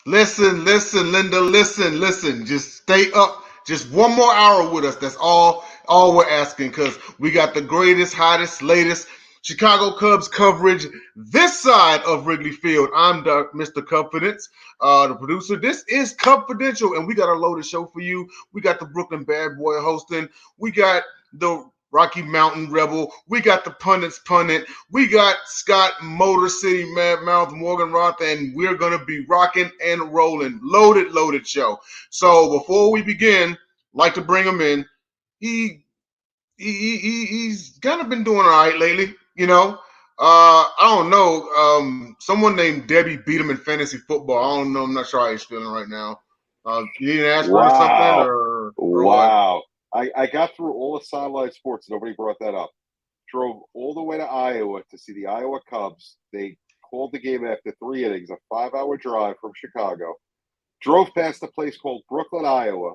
Listen, Linda, listen. Just stay up. Just one more hour with us. That's all we're asking, because we got the greatest, hottest, latest Chicago Cubs coverage this side of Wrigley Field. I'm Mr. Cubfidential, the producer. This is Cubfidential, and we got a loaded show for you. We got the Brooklyn Bad Boy hosting. We got the Rocky Mountain Rebel. We got the Pundits Pundit. We got Scott Motor City Madmouth Morgan Roth, and we're going to be rocking and rolling. Loaded show. So before we begin, like to bring him in. He's kind of been doing all right lately, you know. I don't know. Someone named Debbie beat him in fantasy football. I don't know. I'm not sure how he's feeling right now. You need an aspirin or something, or what? Wow. I got through all the sideline sports. Nobody brought that up. Drove all the way to Iowa to see the Iowa Cubs. They called the game after 3 innings, a 5-hour drive from Chicago. Drove past a place called Brooklyn, Iowa.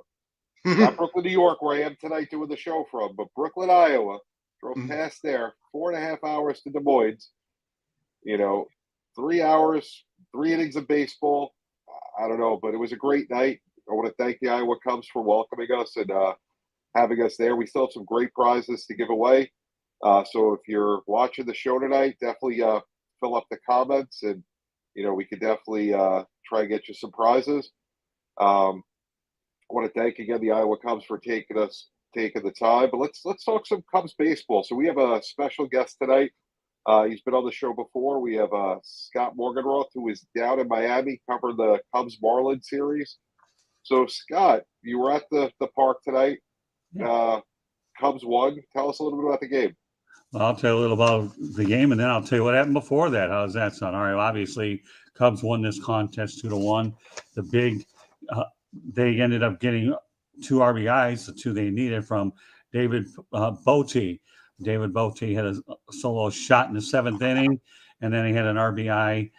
Not Brooklyn, New York, where I am tonight doing the show from, but Brooklyn, Iowa. Drove past there, 4.5 hours to Des Moines. 3 hours, 3 innings of baseball. I don't know, but it was a great night. I want to thank the Iowa Cubs for welcoming us and having us there. We still have some great prizes to give away. So if you're watching the show tonight, definitely fill up the comments, and we could definitely try and get you some prizes. I want to thank again the Iowa Cubs for taking the time. But let's talk some Cubs baseball. So we have a special guest tonight. He's been on the show before. We have Scott Morganroth, who is down in Miami covering the Cubs Marlins series. So Scott, you were at the park tonight. Cubs won. Tell us a little bit about the game. Well, I'll tell you a little about the game, and then I'll tell you what happened before that. How's that sound? All right. Obviously, Cubs won this contest 2-1. The big, they ended up getting 2 RBIs, the 2 they needed from David Bote. David Bote had a solo shot in the 7th inning, and then he had an RBI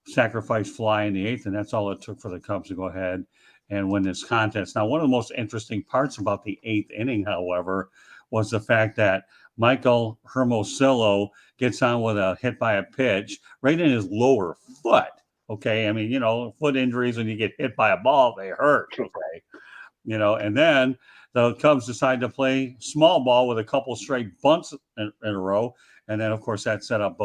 sacrifice fly in the 8th, and that's all it took for the Cubs to go ahead and win this contest. Now, one of the most interesting parts about the 8th inning, however, was the fact that Michael Hermosillo gets on with a hit by a pitch right in his lower foot. Okay. I mean, foot injuries, when you get hit by a ball, they hurt. Okay. And then the Cubs decide to play small ball with a couple straight bunts in a row. And then, of course, that set up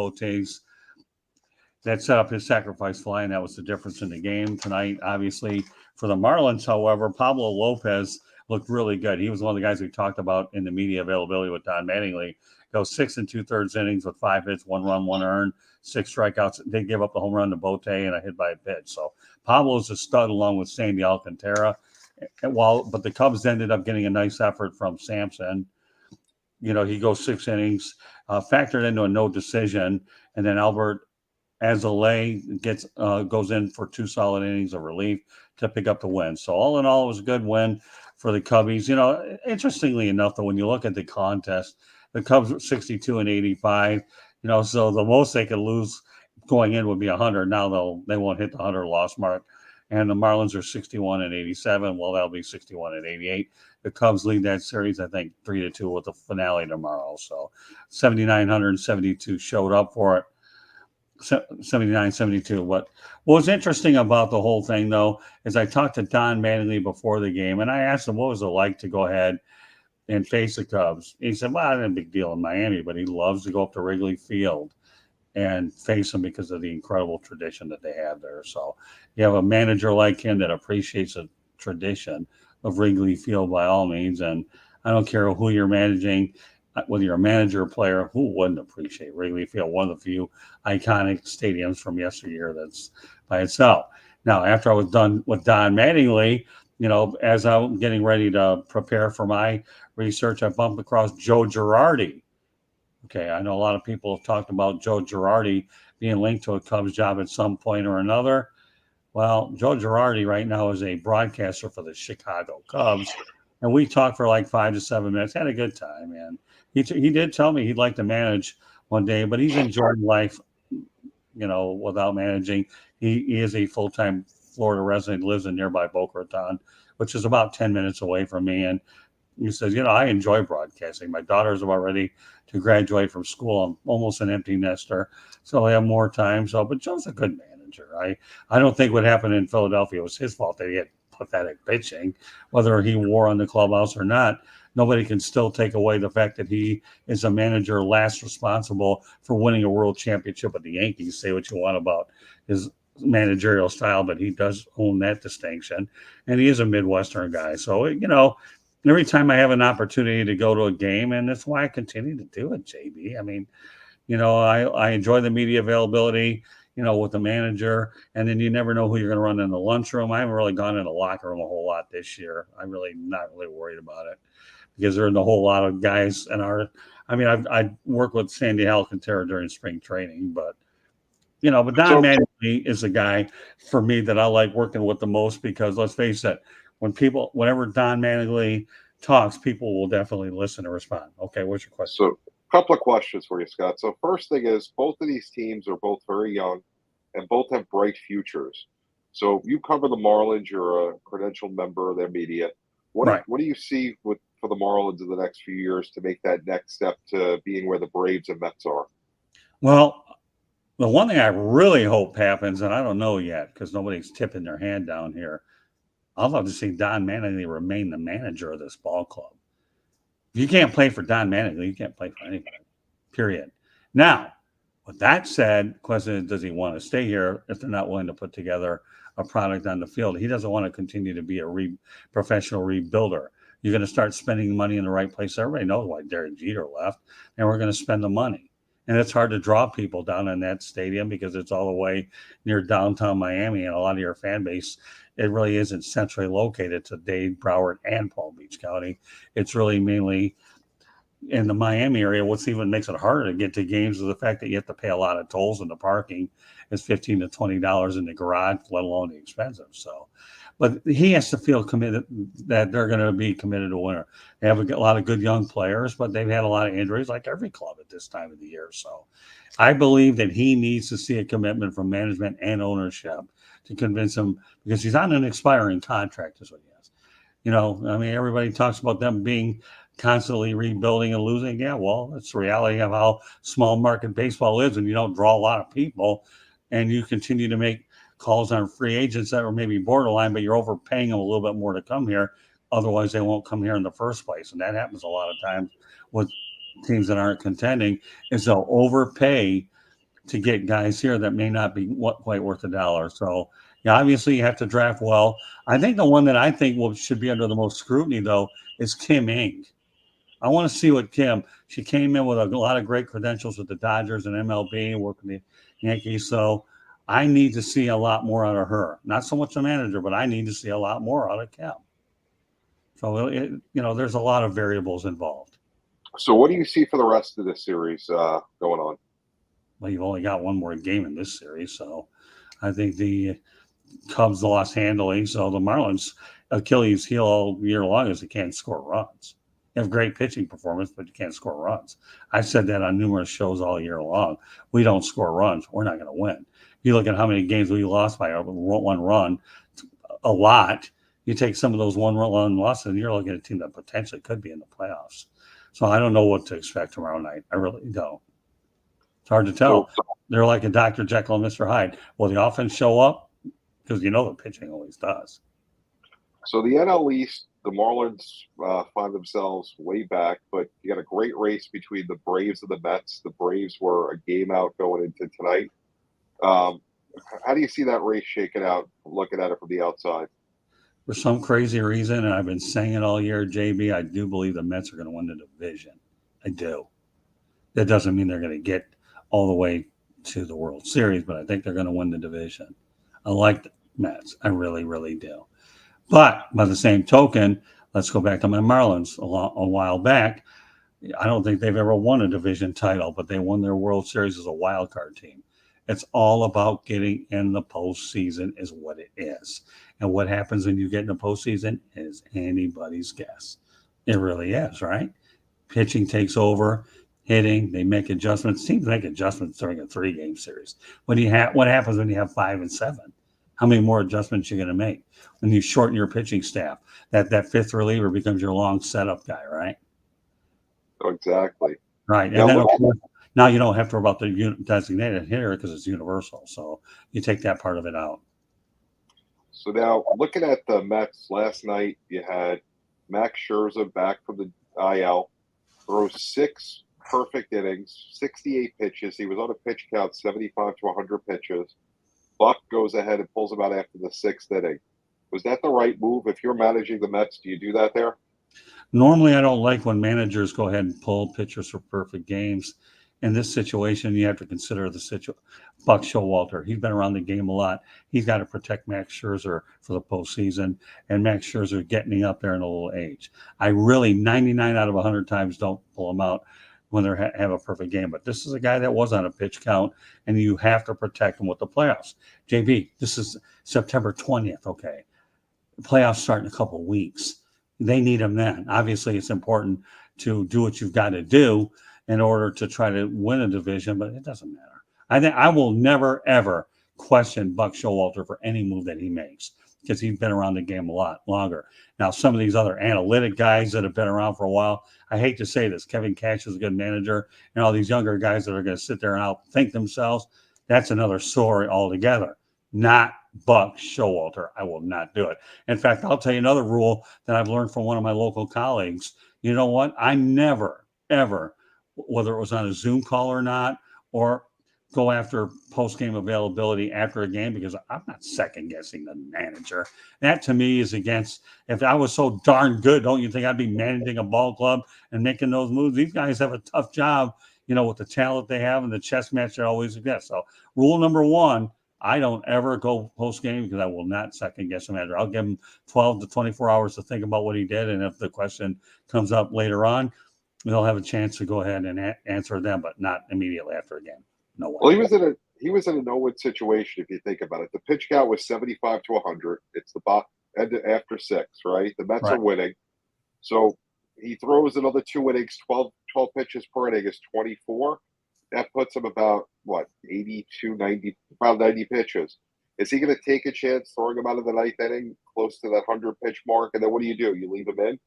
his sacrifice fly, and that was the difference in the game tonight. Obviously, for the Marlins, however, Pablo Lopez looked really good. He was one of the guys we talked about in the media availability with Don Mattingly. Goes 6 2/3 innings with 5 hits, 1 run, 1 earned, 6 strikeouts. They give up the home run to Bote and a hit by a pitch. So Pablo's a stud along with Sandy Alcantara. But the Cubs ended up getting a nice effort from Sampson. He goes 6 innings, factored into a no decision, and then Albert Azalea goes in for 2 solid innings of relief to pick up the win. So all in all, it was a good win for the Cubbies. Interestingly enough, though, when you look at the contest, the Cubs were 62-85. So the most they could lose going in would be 100. Now they won't hit the 100 loss mark. And the Marlins are 61-87. Well, that'll be 61-88. The Cubs lead that series, I think, 3-2 with the finale tomorrow. So 7,972 showed up for it. 79-72. What was interesting about the whole thing, though, is I talked to Don Mattingly before the game, and I asked him what was it like to go ahead and face the Cubs. He said, well, it's a big deal in Miami, but he loves to go up to Wrigley Field and face them because of the incredible tradition that they have there. So you have a manager like him that appreciates the tradition of Wrigley Field by all means, and I don't care who you're managing, whether you're a manager or player, who wouldn't appreciate Wrigley Field, one of the few iconic stadiums from yesteryear that's by itself. Now, after I was done with Don Mattingly, as I'm getting ready to prepare for my research, I bumped across Joe Girardi. Okay, I know a lot of people have talked about Joe Girardi being linked to a Cubs job at some point or another. Well, Joe Girardi right now is a broadcaster for the Chicago Cubs, and we talked for like 5 to 7 minutes. Had a good time, man. He did tell me he'd like to manage one day, but he's enjoying life, without managing. He is a full-time Florida resident, lives in nearby Boca Raton, which is about 10 minutes away from me. And he says, I enjoy broadcasting. My daughter's about ready to graduate from school. I'm almost an empty nester, so I have more time. But Joe's a good manager. manager. I don't think what happened in Philadelphia was his fault that he had pathetic pitching, whether he wore on the clubhouse or not. Nobody can still take away the fact that he is a manager last responsible for winning a world championship with the Yankees. Say what you want about his managerial style, but he does own that distinction. And he is a Midwestern guy. So, every time I have an opportunity to go to a game, and that's why I continue to do it, JB. I mean, I enjoy the media availability, with the manager, and then you never know who you're going to run in the lunchroom. I haven't really gone in the locker room a whole lot this year. I'm really not really worried about it because there are a whole lot of guys I work with Sandy Alcantara during spring training, but Don Mattingly is a guy for me that I like working with the most because let's face it, whenever Don Mattingly talks, people will definitely listen and respond. Okay, what's your question? So, a couple of questions for you, Scott. So, first thing is, both of these teams are both very young and both have bright futures. So, you cover the Marlins. You're a credentialed member of their media. What do you see for the Marlins in the next few years to make that next step to being where the Braves and Mets are? Well, the one thing I really hope happens, and I don't know yet because nobody's tipping their hand down here, I'd love to see Don Mattingly remain the manager of this ball club. If you can't play for Don Mattingly, you can't play for anybody, period. Now, with that said, the question is, does he want to stay here if they're not willing to put together a product on the field? He doesn't want to continue to be a professional rebuilder. You're going to start spending money in the right place. Everybody knows why Derek Jeter left, and we're going to spend the money. And it's hard to draw people down in that stadium because it's all the way near downtown Miami, and a lot of your fan base, it really isn't centrally located to Dade, Broward, and Palm Beach County. It's really mainly in the Miami area. What's even makes it harder to get to games is the fact that you have to pay a lot of tolls, and the parking is $15 to $20 in the garage, let alone the expensive. So, but he has to feel committed that they're going to be committed to winner. They have a lot of good young players, but they've had a lot of injuries like every club at this time of the year. So I believe that he needs to see a commitment from management and ownership to convince him, because he's on an expiring contract is what he has. Everybody talks about them being constantly rebuilding and losing. Yeah, well, it's the reality of how small market baseball is, and you don't draw a lot of people, and you continue to make calls on free agents that are maybe borderline, but you're overpaying them a little bit more to come here. Otherwise, they won't come here in the first place. And that happens a lot of times with teams that aren't contending, is they'll overpay to get guys here that may not be quite worth $1. So, yeah, obviously you have to draft well. I think the one that I think should be under the most scrutiny, though, is Kim Ng. I want to see what she came in with a lot of great credentials with the Dodgers and MLB, working the Yankees. So I need to see a lot more out of her. Not so much the manager, but I need to see a lot more out of Kim. So, there's a lot of variables involved. So what do you see for the rest of this series going on? Well, you've only got one more game in this series, so I think the Cubs lost handily. So the Marlins' Achilles heel all year long is they can't score runs. You have great pitching performance, but you can't score runs. I've said that on numerous shows all year long. We don't score runs, we're not going to win. You look at how many games we lost by one run, a lot. You take some of those one-run losses, and you're looking at a team that potentially could be in the playoffs. So I don't know what to expect tomorrow night. I really don't. It's hard to tell. They're like a Dr. Jekyll and Mr. Hyde. Will the offense show up? Because the pitching always does. So the NL East, the Marlins find themselves way back, but you got a great race between the Braves and the Mets. The Braves were a game out going into tonight. How do you see that race shaking out, looking at it from the outside? For some crazy reason, and I've been saying it all year, JB, I do believe the Mets are going to win the division. I do. That doesn't mean they're going to get all the way to the World Series, but I think they're going to win the division. I like the Mets. I really, really do. But by the same token, let's go back to my Marlins a while back. I don't think they've ever won a division title, but they won their World Series as a wild card team. It's all about getting in the postseason is what it is. And what happens when you get in the postseason is anybody's guess. It really is, right? Pitching takes over, hitting, they make adjustments. Teams make adjustments during a 3-game series. What happens when you have 5 and 7? How many more adjustments are you going to make? When you shorten your pitching staff, that fifth reliever becomes your long setup guy, right? Exactly. Right. And then, of course, Now you don't have to worry about the designated hitter because it's universal. So you take that part of it out. So now, looking at the Mets last night, you had Max Scherzer back from the IL, throws 6 perfect innings, 68 pitches. He was on a pitch count, 75 to 100 pitches. Buck goes ahead and pulls him out after the 6th inning. Was that the right move? If you're managing the Mets, do you do that there? Normally, I don't like when managers go ahead and pull pitchers for perfect games. In this situation, you have to consider the Buck Showalter. He's been around the game a lot. He's got to protect Max Scherzer for the postseason, and Max Scherzer getting up there in a little age. I really 99 out of 100 times don't pull him out when they have a perfect game. But this is a guy that was on a pitch count, and you have to protect him with the playoffs. JB, this is September 20th. Okay, the playoffs start in a couple of weeks. They need him then. Obviously, it's important to do what you've got to do in order to try to win a division, but it doesn't matter. I think I will never, ever question Buck Showalter for any move that he makes because he's been around the game a lot longer. Now, some of these other analytic guys that have been around for a while, I hate to say this, Kevin Cash is a good manager, and all these younger guys that are going to sit there and outthink themselves, that's another story altogether. Not Buck Showalter. I will not do it. In fact, I'll tell you another rule that I've learned from one of my local colleagues. You know what? I never, ever, whether it was on a Zoom call or not, or go after post-game availability after a game, because I'm not second-guessing the manager. That, to me, is against, if I was so darn good, don't you think I'd be managing a ball club and making those moves? These guys have a tough job, with the talent they have and the chess match that always exists. So rule number one, I don't ever go post-game because I will not second-guess the manager. I'll give him 12 to 24 hours to think about what he did, and if the question comes up later on, they'll have a chance to go ahead and answer them, but not immediately after a game. No way. Well, he was in a no-win situation if you think about it. The pitch count was 75 to 100. It's the after 6, right? The Mets are winning, so he throws another 2 innings. 12 pitches per inning is 24. That puts him about, 82, 90, about 90 pitches. Is he going to take a chance throwing him out of the 9th inning, close to that 100-pitch mark? And then what do? You leave him in?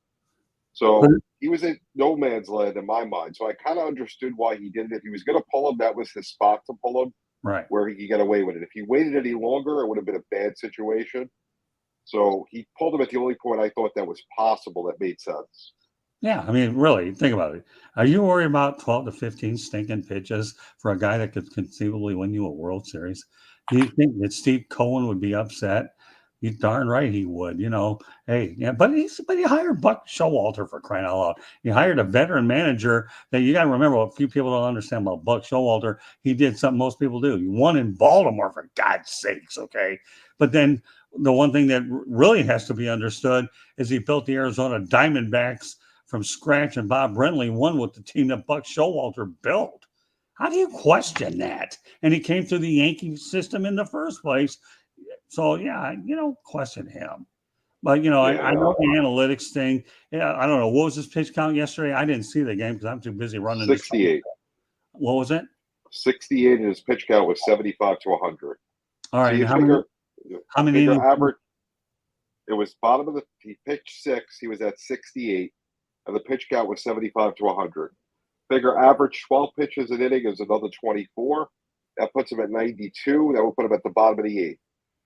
So he was in no man's land in my mind. So I kind of understood why he did it. If he was going to pull him, that was his spot to pull him, right, where he could get away with it. If he waited any longer, it would have been a bad situation. So he pulled him at the only point I thought that was possible that made sense. Yeah, I mean, really, think about it. Are you worried about 12 to 15 stinking pitches for a guy that could conceivably win you a World Series? Do you think that Steve Cohen would be upset? You darn right he would. Hey, yeah, but he hired Buck Showalter, for crying out loud. He hired a veteran manager that you got to remember. A few people don't understand about Buck Showalter. He did something most people do. He won in Baltimore, for God's sakes, okay? But then the one thing that really has to be understood is he built the Arizona Diamondbacks from scratch, and Bob Brenly won with the team that Buck Showalter built. How do you question that? And he came through the Yankee system in the first place. So, yeah, question him. But, I know the analytics thing. Yeah, I don't know. What was his pitch count yesterday? I didn't see the game because I'm too busy running. 68. What was it? 68, and his pitch count was 75 to 100. All right. So how many average? It was bottom of he pitched 6. He was at 68. And the pitch count was 75 to 100. Figure average 12 pitches an inning is another 24. That puts him at 92. That will put him at the bottom of the 8th.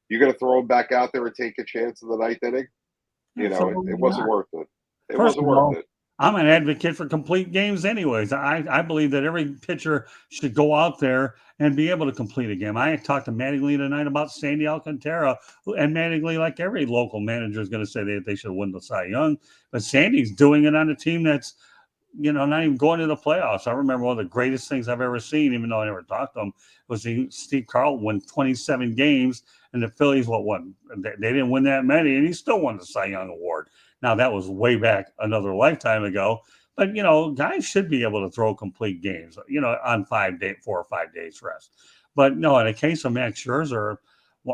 You're going to throw him back out there and take a chance in the 9th inning? It wasn't worth it. It wasn't worth it. I'm an advocate for complete games anyways. I believe that every pitcher should go out there and be able to complete a game. I talked to Mattingly tonight about Sandy Alcantara, and Mattingly, like every local manager, is going to say that they should win the Cy Young. But Sandy's doing it on a team that's, not even going to the playoffs. I remember one of the greatest things I've ever seen, even though I never talked to him, was Steve Carlton won 27 games, and the Phillies, won? They didn't win that many, and he still won the Cy Young Award. Now, that was way back another lifetime ago. But, guys should be able to throw complete games, on 4 or 5 days rest. But, no, in a case of Max Scherzer,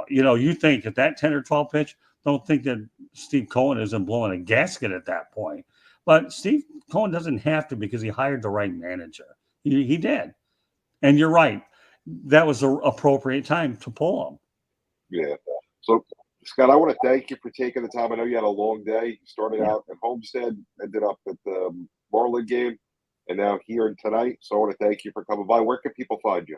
you think at that 10 or 12 pitch, don't think that Steve Cohen isn't blowing a gasket at that point. But Steve Cohen doesn't have to because he hired the right manager. He did. And you're right. That was the appropriate time to pull him. Yeah. So, Scott, I want to thank you for taking the time. I know you had a long day. You started out at Homestead, ended up at the Marlin game. and now here tonight. So I want to thank you for coming by. Where can people find you?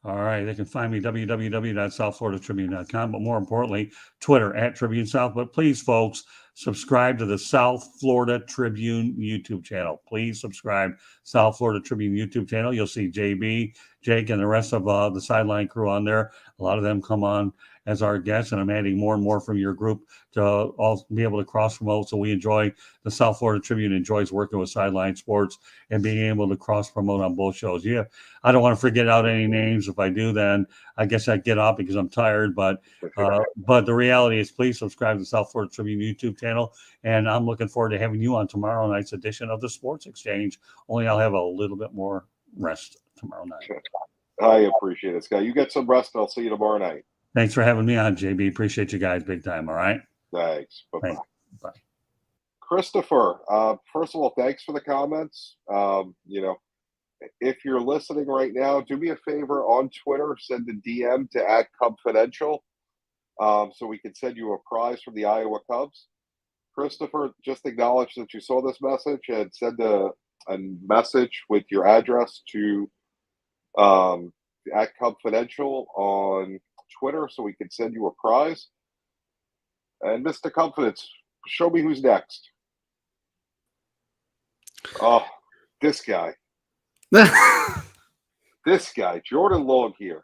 All right. They can find me www.southfloridatribune.com, but more importantly, Twitter @Tribune South. But please, folks, subscribe to the South Florida Tribune YouTube channel. Please subscribe South Florida Tribune YouTube channel. You'll see JB, Jake, and the rest of the sideline crew on there. A lot of them come on as our guests, and I'm adding more and more from your group to all be able to cross promote. So we enjoy, the South Florida Tribune enjoys working with Sideline Sports and being able to cross promote on both shows. Yeah, I don't want to forget out any names. If I do, then I guess I'd get off because I'm tired. But the reality is, please subscribe to the South Florida Tribune YouTube channel. And I'm looking forward to having you on tomorrow night's edition of the Sports Exchange. Only I'll have a little bit more rest tomorrow night. I appreciate it, Scott. You get some rest. I'll see you tomorrow night. Thanks for having me on, JB. Appreciate you guys big time. All right. Thanks. Bye-bye. Bye. Christopher, first of all, thanks for the comments. If you're listening right now, do me a favor on Twitter, send a DM to @Cubfidential so we can send you a prize from the Iowa Cubs. Christopher, just acknowledge that you saw this message and send a message with your address to @Cubfidential on Twitter so we can send you a prize. And Mr. Confidence, show me who's next. Oh, this guy. This guy, Jordan Long here.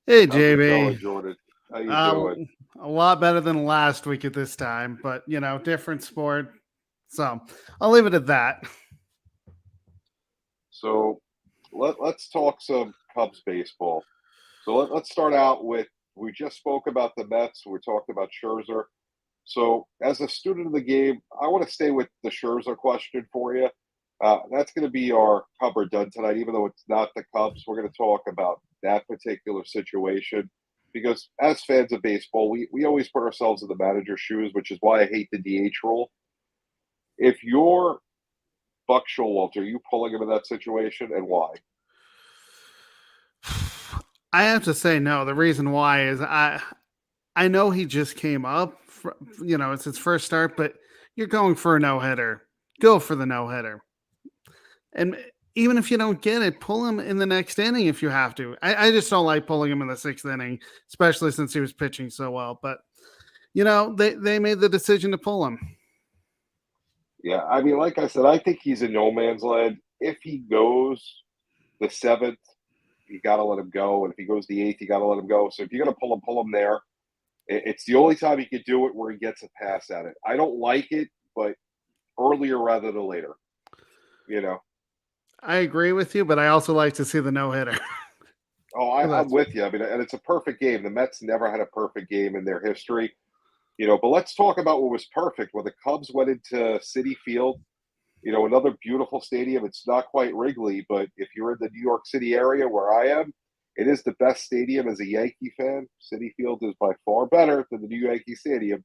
Hey, How's it JB. going, Jordan? How you doing? A lot better than last week at this time, but different sport. So I'll leave it at that. So let's talk some Cubs baseball. So let's start out with, we just spoke about the Mets. We talked about Scherzer. So as a student of the game, I want to stay with the Scherzer question for you. That's going to be our cover done tonight, even though it's not the Cubs. We're going to talk about that particular situation because as fans of baseball, we always put ourselves in the manager's shoes, which is why I hate the DH rule. If you're Buck Showalter, are you pulling him in that situation, and why? I have to say no. The reason why is I know he just came up. It's his first start, but you're going for a no-hitter. Go for the no-hitter. And even if you don't get it, pull him in the next inning if you have to. I just don't like pulling him in the 6th inning, especially since he was pitching so well. But, they made the decision to pull him. Yeah, I mean, like I said, I think he's in no man's land. If he goes the 7th, you got to let him go. And if he goes the 8th, you got to let him go. So if you're going to pull him there. It's the only time he could do it where he gets a pass at it. I don't like it, but earlier rather than later. I agree with you, but I also like to see the no-hitter. I'm with you. I mean, and it's a perfect game. The Mets never had a perfect game in their history. But let's talk about what was perfect. When the Cubs went into Citi Field, another beautiful stadium. It's not quite Wrigley, but if you're in the New York City area where I am, it is the best stadium as a Yankee fan. Citi Field is by far better than the new Yankee Stadium.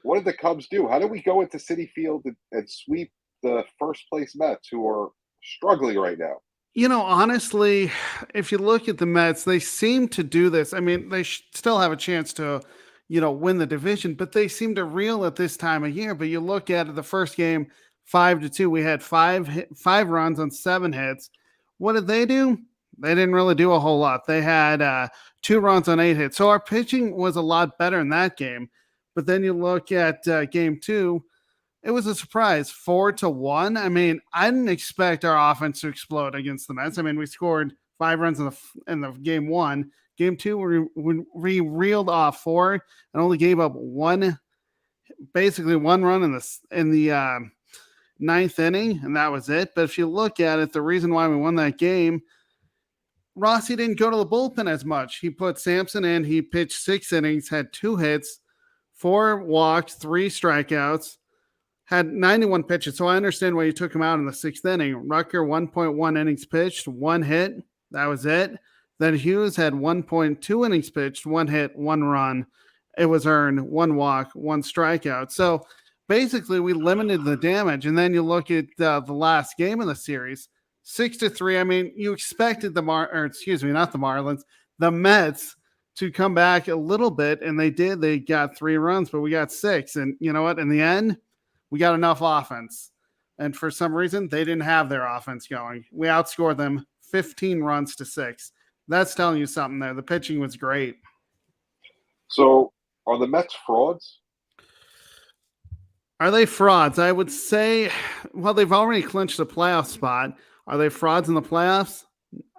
What did the Cubs do? How did we go into Citi Field and sweep the first-place Mets, who are struggling right now? Honestly, if you look at the Mets, they seem to do this. I mean, they still have a chance to, win the division, but they seem to reel at this time of year. But you look at it, the first game, 5-2, we had five runs on 7 hits. What did they do? They didn't really do a whole lot. They had 2 runs on 8 hits. So our pitching was a lot better in that game. But then you look at game 2, it was a surprise, 4-1. I mean, I didn't expect our offense to explode against the Mets. I mean, we scored 5 runs in the game 1. Game 2, we reeled off 4 and only gave up basically one run in the 9th inning, and that was it. But if you look at it, the reason why we won that game, Rossi didn't go to the bullpen as much. He put Sampson in. He pitched 6 innings, had 2 hits, 4 walks, 3 strikeouts, had 91 pitches. So I understand why you took him out in the 6th inning. Rucker, 1.1 innings pitched, 1 hit. That was it. Then Hughes had 1.2 innings pitched, 1 hit, 1 run. It was earned, 1 walk, 1 strikeout. So basically we limited the damage. And then you look at the last game of the series, 6-3. I mean, you expected the Mets to come back a little bit, and they did. They got 3 runs, but we got 6. And you know what? In the end, we got enough offense. And for some reason, they didn't have their offense going. We outscored them 15 runs to 6. That's telling you something there. The pitching was great. So, are the Mets frauds? Are they frauds? I would say, well, they've already clinched a playoff spot. Are they frauds in the playoffs?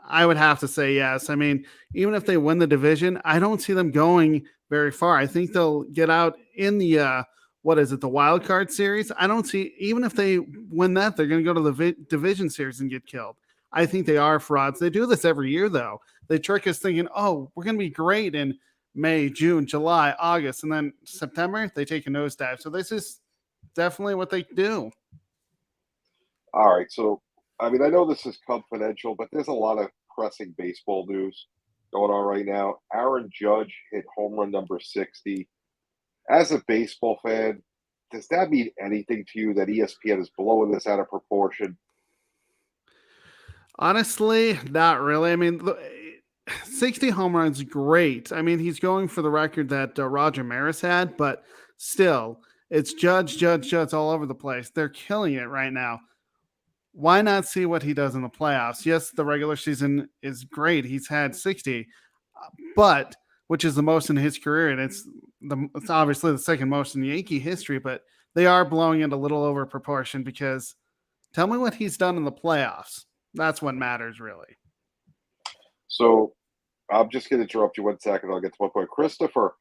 I would have to say yes. I mean, even if they win the division, I don't see them going very far. I think they'll get out in the the wild card series. I don't see, even if they win that, they're going to go to the division series and get killed. I think they are frauds. They do this every year, though. They trick us thinking, oh, we're going to be great in May, June, July, August, and then September, they take a nosedive. So this is definitely what they do. All right. So, I mean, I know this is Cubfidential, but there's a lot of pressing baseball news going on right now. Aaron Judge hit home run number 60. As a baseball fan, does that mean anything to you that ESPN is blowing this out of proportion? Honestly, not really. I mean, 60 home runs, great. I mean, he's going for the record that Roger Maris had, but still, it's Judge all over the place. They're killing it right now. Why not see what he does in the playoffs? Yes, the regular season is great. He's had 60, but which is the most in his career, and it's obviously the second most in Yankee history, but they are blowing it a little over proportion because tell me what he's done in the playoffs. That's what matters, really. So I'm just going to interrupt you 1 second. I'll get to one point. Christopher,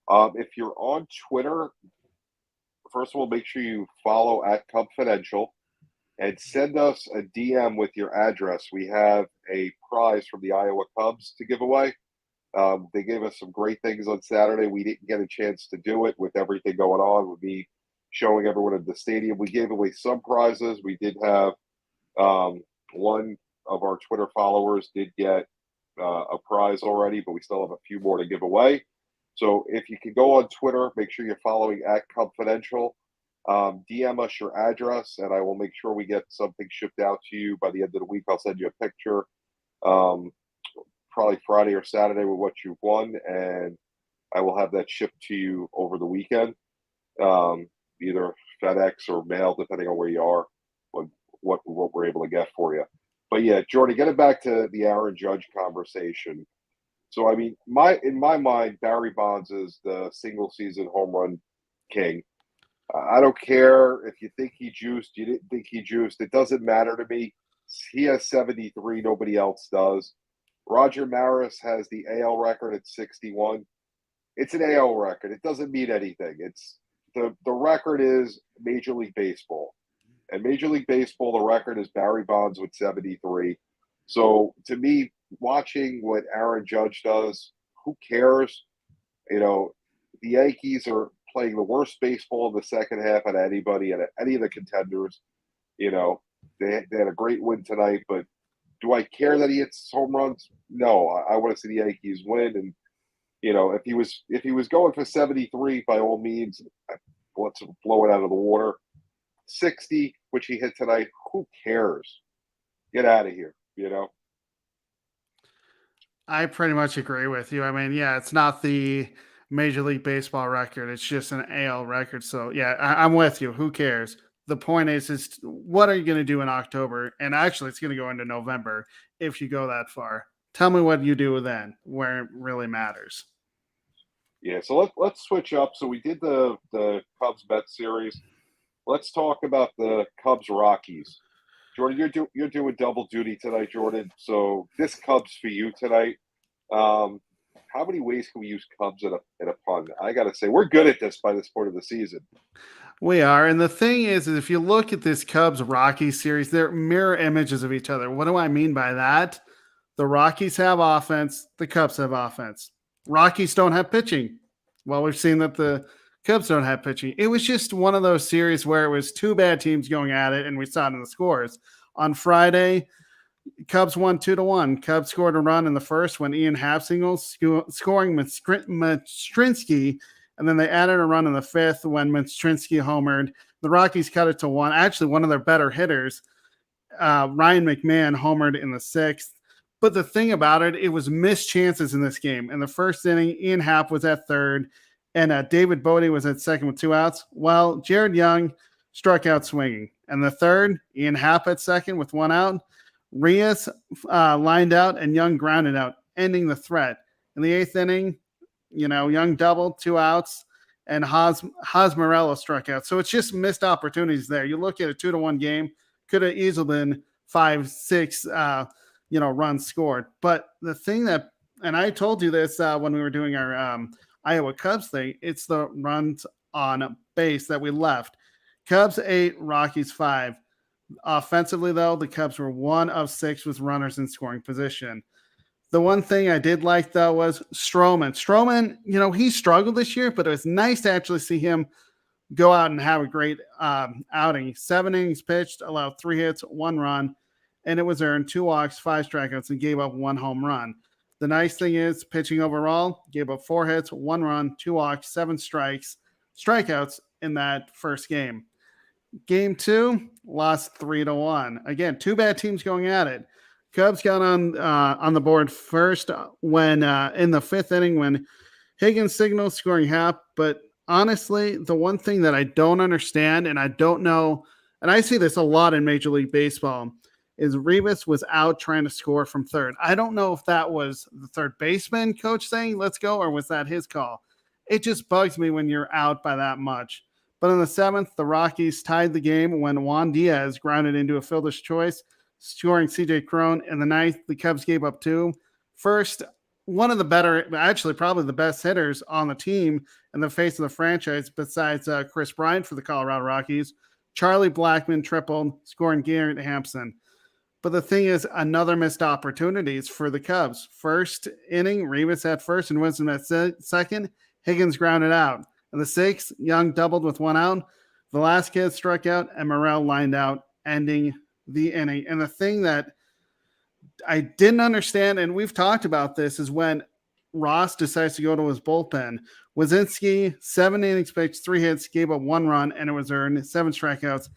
if you're on Twitter, first of all, make sure you follow at Cubfidential and send us a DM with your address. We have a prize from the Iowa Cubs to give away. They gave us some great things on Saturday. We didn't get a chance to do it with everything going on, with me showing everyone at the stadium. We gave away some prizes. We did have one of our Twitter followers did get a prize already, but we still have a few more to give away. So if you can go on Twitter, make sure you're following at Cubfidential. DM us your address, and I will make sure we get something shipped out to you by the end of the week. I'll send you a picture. Probably Friday or Saturday with what you've won, and I will have that shipped to you over the weekend, either FedEx or mail, depending on where you are, what we're able to get for you. But yeah, Jordan, getting back to the Aaron Judge conversation. So I mean, in my mind, Barry Bonds is the single season home run king. I don't care if you think he juiced, you didn't think he juiced. It doesn't matter to me. He has 73. Nobody else does. Roger Maris has the AL record at 61. It's an AL record. It doesn't mean anything. It's the record is Major League Baseball. And Major League Baseball, the record is Barry Bonds with 73. So to me, watching what Aaron Judge does, who cares? You know, the Yankees are playing the worst baseball in the second half at anybody, at any of the contenders. You know, they had a great win tonight, but do I care that he hits home runs? No, I want to see the Yankees win. And, you know, if he was going for 73, by all means, let's blow it out of the water. 60, which he hit tonight, who cares? Get out of here, you know? I pretty much agree with you. I mean, yeah, it's not the Major League Baseball record. It's just an AL record. So, yeah, I'm with you. Who cares? The point is what are you going to do in October? And actually, it's going to go into November if you go that far. Tell me what you do then, where it really matters. Yeah, so let's switch up. So we did the Cubs-Mets series. Let's talk about the Cubs-Rockies. Jordan, you're doing double duty tonight, Jordan. So this Cubs for you tonight. How many ways can we use Cubs in a pun? I got to say, we're good at this by this point of the season. We are. And the thing is if you look at this Cubs-Rockies series, they're mirror images of each other. What do I mean by that? The Rockies have offense. The Cubs have offense. Rockies don't have pitching. Well, we've seen that the Cubs don't have pitching. It was just one of those series where it was two bad teams going at it, and we saw it in the scores. On Friday, Cubs won 2-1. Cubs scored a run in the first when Ian Happ singles, scoring Mastrinsky, and then they added a run in the fifth when Mastrinsky homered. The Rockies cut it to 1. Actually, one of their better hitters, Ryan McMahon, homered in the sixth. But the thing about it, it was missed chances in this game. In the first inning, Ian Happ was at third, and David Bodie was at second with 2 outs. Well, Jared Young struck out swinging. And the third, Ian Happ at second with one out. Rios lined out and Young grounded out, ending the threat. In the eighth inning, Young doubled, 2 outs, and Haas Morello struck out. So it's just missed opportunities there. You look at a 2-1 game, could have easily been 5-6, runs scored. But the thing that, and I told you this when we were doing our Iowa Cubs thing, it's the runs on base that we left. Cubs 8, Rockies 5. Offensively, though, the Cubs were 1 of 6 with runners in scoring position. The one thing I did like, though, was Stroman. Stroman, he struggled this year, but it was nice to actually see him go out and have a great outing. 7 innings pitched, allowed 3 hits, 1 run, and it was earned 2 walks, 5 strikeouts, and gave up 1 home run. The nice thing is, pitching overall, gave up 4 hits, 1 run, 2 walks, 7 strikeouts in that first game. Game 2, lost 3-1. Again, 2 bad teams going at it. Cubs got on the board first when in the 5th inning when Higgins signaled scoring Happ. But honestly, the one thing that I don't understand, and I don't know, and I see this a lot in Major League Baseball, is Rivas was out trying to score from third. I don't know if that was the third baseman coach saying, let's go, or was that his call? It just bugs me when you're out by that much. But in the 7th, the Rockies tied the game when Juan Diaz grounded into a fielder's choice, scoring C.J. Cron. In the 9th, the Cubs gave up 2. First, one of the better, actually probably the best hitters on the team in the face of the franchise besides Chris Bryant for the Colorado Rockies. Charlie Blackmon tripled, scoring Garrett Hampson. But the thing is, another missed opportunities for the Cubs. First inning, Rivas at first and Winston at second. Higgins grounded out. In the 6th, Young doubled with 1 out. Velasquez struck out and Morel lined out, ending the inning. And the thing that I didn't understand, and we've talked about this, is when Ross decides to go to his bullpen. Wazinski, 7 innings pitched, 3 hits, gave up 1 run, and it was earned 7 strikeouts.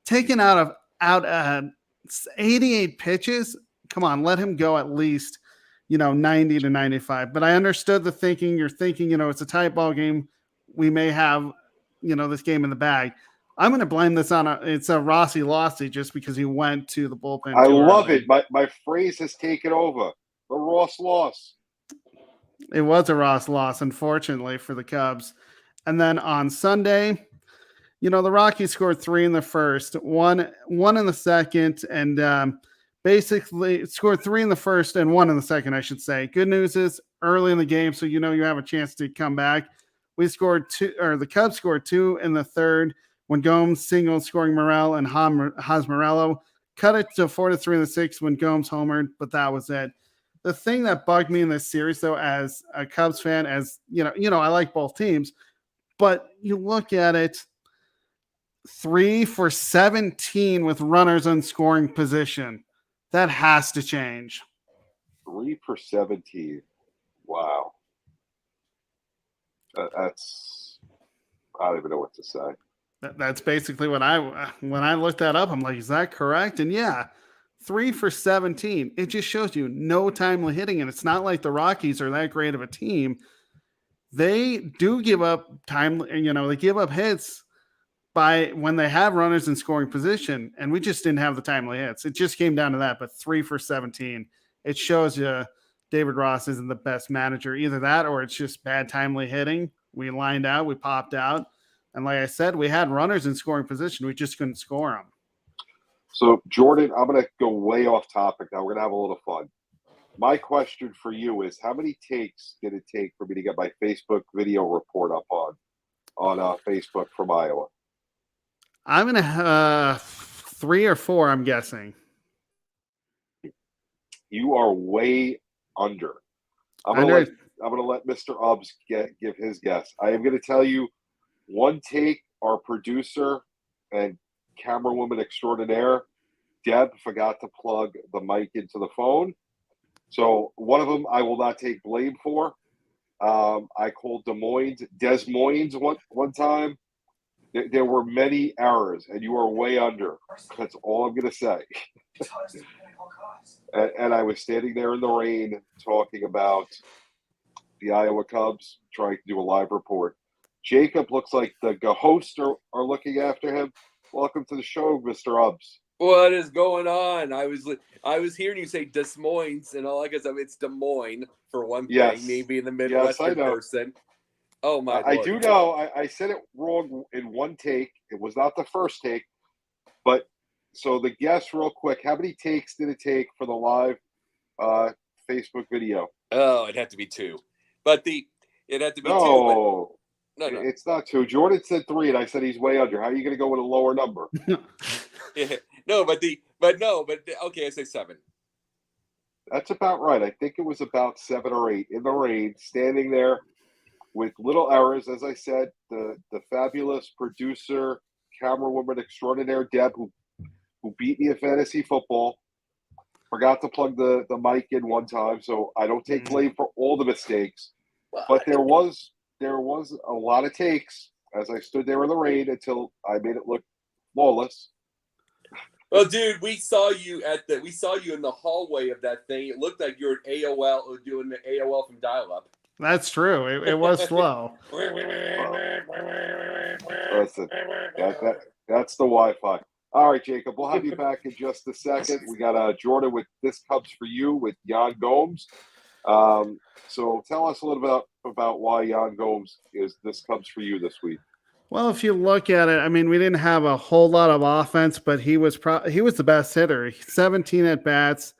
Taken out 88 pitches. Come on, let him go at least, 90 to 95. But I understood the thinking. You're thinking, it's a tight ball game. We may have, this game in the bag. I'm going to blame this on it's a Rossi Lossy just because he went to the bullpen. I love it. My phrase has taken over. The Ross loss. It was a Ross loss, unfortunately, for the Cubs. And then on Sunday, the Rockies scored 3 in the first, one in the second, and basically scored 3 in the first and 1 in the second, I should say. Good news is early in the game, so you have a chance to come back. We scored 2, or the Cubs scored 2 in the third when Gomes singled, scoring Morel and Haas Morello. Cut it to 4-3 in the 6th when Gomes homered, but that was it. The thing that bugged me in this series, though, as a Cubs fan, as I like both teams, but you look at it, 3 for 17 with runners in scoring position. That has to change. 3 for 17. Wow. That's, I don't even know what to say. That's basically when I looked that up, I'm like, is that correct? And yeah, 3 for 17. It just shows you no timely hitting. And it's not like the Rockies are that great of a team. They do give up time, they give up hits by when they have runners in scoring position. And we just didn't have the timely hits. It just came down to that. But 3 for 17, it shows you David Ross isn't the best manager. Either that or it's just bad timely hitting. We lined out, we popped out. And like I said, we had runners in scoring position. We just couldn't score them. So, Jordan, I'm going to go way off topic now. We're going to have a little fun. My question for you is, how many takes did it take for me to get my Facebook video report up on Facebook from Iowa? I'm going to 3 or 4, I'm guessing. You are way under. I'm going to let Mr. Ubbs give his guess. I am going to tell you one take. Our producer and camera woman extraordinaire, Deb, forgot to plug the mic into the phone. So one of them I will not take blame for. I called Des Moines one time. There were many errors, and you are way under. That's all I'm going to say. And I was standing there in the rain talking about the Iowa Cubs, trying to do a live report. Jacob looks like the hosts are looking after him. Welcome to the show, Mr. Ubbs. What is going on? I was hearing you say Des Moines, and all I guess it's Des Moines for one thing. Yes. Me being the Midwestern person. Oh my! I do know. I said it wrong in one take. It was not the first take, but so the guess real quick. How many takes did it take for the live Facebook video? Oh, it'd have to be 2, but it'd have to be 2. No, no, it's not 2. Jordan said 3, and I said he's way under. How are you going to go with a lower number? Yeah, no, but okay, I say 7. That's about right. I think it was about 7 or 8 in the rain, standing there with little errors. As I said, the fabulous producer, camera woman extraordinaire, Deb, who beat me at fantasy football, forgot to plug the mic in one time, so I don't take blame for all the mistakes. But there was a lot of takes as I stood there in the rain until I made it look flawless. Well, dude, we saw you in the hallway of that thing. It looked like you were AOL doing the AOL from dial-up. That's true. It was slow. Listen, that's the Wi-Fi. All right, Jacob, we'll have you back in just a second. We got Jordan with This Cubs for You with Jan Gomes. So tell us a little bit about why Jan Gomes is This Cubs for You this week. Well, if you look at it, I mean, we didn't have a whole lot of offense, but he was the best hitter. 17 at bats.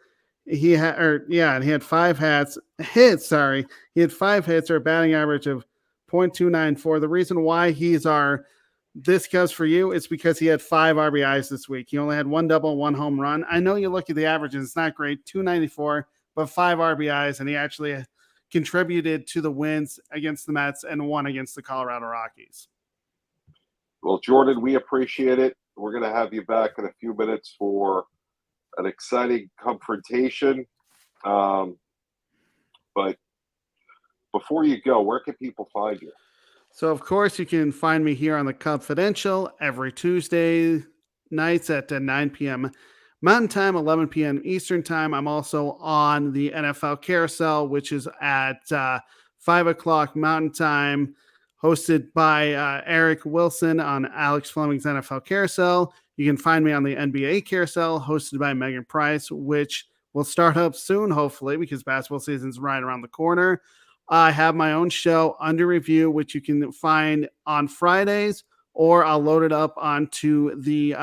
And he had 5 hits. Sorry, he had 5 hits or a batting average of .294. The reason why he's our This Cubs for You is because he had 5 RBIs this week. He only had 1 double, 1 home run. I know you look at the averages; it's not great, 294, but 5 RBIs, and he actually contributed to the wins against the Mets and 1 against the Colorado Rockies. Well, Jordan, we appreciate it. We're going to have you back in a few minutes for an exciting confrontation. But before you go, where can people find you? So, of course, you can find me here on the Cubfidential every Tuesday nights at 9 p.m. Mountain Time, 11 p.m. Eastern Time. I'm also on the NFL Carousel, which is at 5 o'clock Mountain Time, hosted by Eric Wilson on Alex Fleming's NFL Carousel. You can find me on the NBA Carousel, hosted by Megan Price, which will start up soon, hopefully, because basketball season's right around the corner. I have my own show, Under Review, which you can find on Fridays, or I'll load it up onto the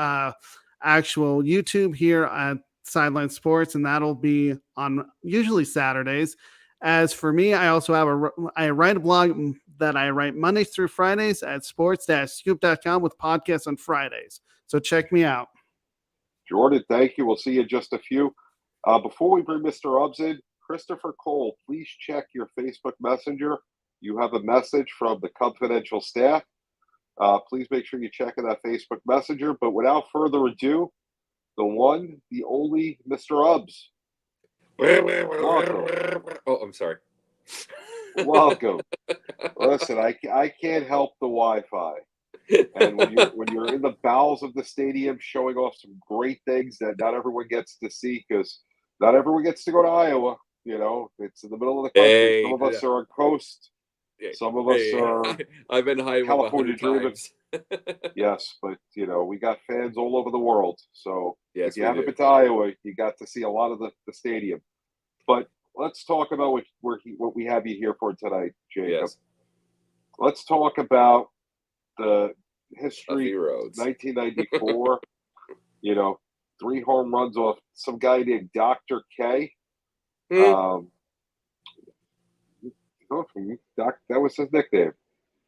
actual YouTube here at Sideline Sports, and that'll be on usually Saturdays. As for me, I also have I write a blog that I write Mondays through Fridays at sports-scoop.com with podcasts on Fridays. So check me out. Jordan, thank you. We'll see you in just a few. Before we bring Mr. Ubbs in, Christopher Cole, please check your Facebook Messenger. You have a message from the Cubfidential staff. Please make sure you check in that Facebook Messenger. But without further ado, the one, the only Mr. Ubbs. Welcome. Oh, I'm sorry. Welcome. Listen, I can't help the Wi-Fi. And when you're in the bowels of the stadium showing off some great things that not everyone gets to see, because not everyone gets to go to Iowa. You know, it's in the middle of the country. Hey, some of us are on coast. Some of us are I've been high California dreaming. Yes, but you know, we got fans all over the world. So yes, if you haven't been to Iowa, you got to see a lot of the stadium. But let's talk about what we have you here for tonight, Jacob. Yes. Let's talk about the history. 1994. You know, 3 home runs off some guy named Dr. K. That was his nickname.